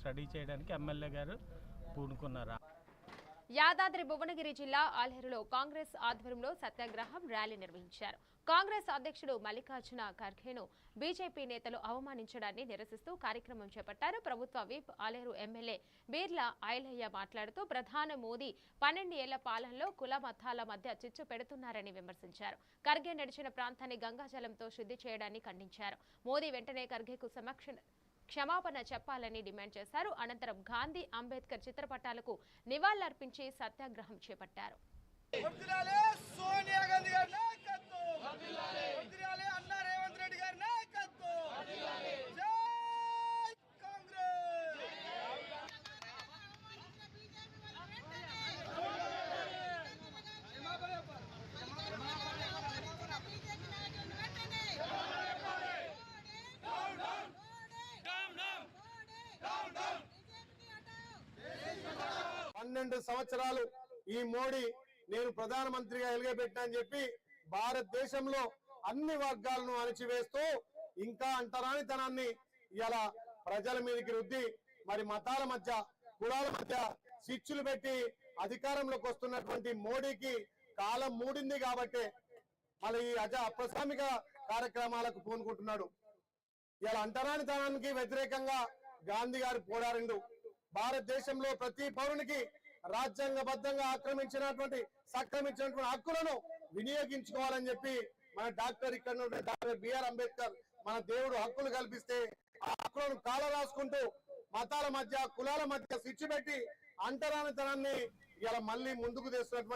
Study చేయడానికి MLA గారు పూనుకున్నారు. యాదాద్రి భువనగిరి జిల్లా ఆలేరులో కాంగ్రెస్ ఆధ్వర్యంలో సత్యాగ్రహం ర్యాలీ నిర్వహించారు. కాంగ్రెస్ అధ్యక్షుడు మల్లికార్జున ఖర్గేను బీజేపీ నేతలు అవమానించడాన్ని నిరసిస్తూ కార్యక్రమం చేపట్టారు. ప్రభుత్వ విప్ ఆలేరు ఎమ్మెల్యే బీర్లా ఐలయ్య మాట్లాడుతూ ప్రధాని మోదీ 12 ఏళ్ల పాలనలో కుల మతాల మధ్య చిచ్చు పెడుతున్నారని విమర్శించారు. ఖర్గే నడిచిన ప్రాంతాన్ని గంగాజలంతో శుద్ధి చేయడాన్ని ఖండించారు. మోదీ వెంటనే ఖర్గేకు క్షమాపణ చెప్పాలని డిమాండ్ చేశారు. అనంతరం గాంధీ అంబేద్కర్ చిత్రపటాలకు నివాళులర్పించి సత్యాగ్రహం చేపట్టారు. పన్నెండు సంవత్సరాలు ఈ మోడీ నేను ప్రధానమంత్రిగా ఎలుగబెట్టా అని చెప్పి భారతదేశంలో అన్ని వర్గాలను అణచివేస్తూ ఇంకా అంటరానితనాన్ని ఇలా ప్రజల మీదకి రుద్ది మరి మతాల మధ్య కులాల మధ్య శిక్షలు పెట్టి అధికారంలోకి వస్తున్నటువంటి మోడీకి కాలం మూడింది కాబట్టి మళ్ళీ ఈ అప్రసామిక కార్యక్రమాలకు పూనుకుంటున్నాడు. ఇలా అంటరానితనానికి వ్యతిరేకంగా గాంధీ గారు పోరాడిండు. భారతదేశంలో ప్రతి పౌరునికి రాజ్యాంగబద్ధంగా సక్రమించినటువంటి హక్కులను వినియోగించుకోవాలని చెప్పి మన డాక్టర్ బిఆర్ అంబేద్కర్ మన దేవుడు హక్కులు కల్పిస్తే ఆ హక్కులను కాల రాసుకుంటూ మతాల మధ్య కులాల మధ్య శిక్ష పెట్టి అంటరానితనాన్ని ఇలా మళ్ళీ ముందుకు తెస్తున్నటువంటి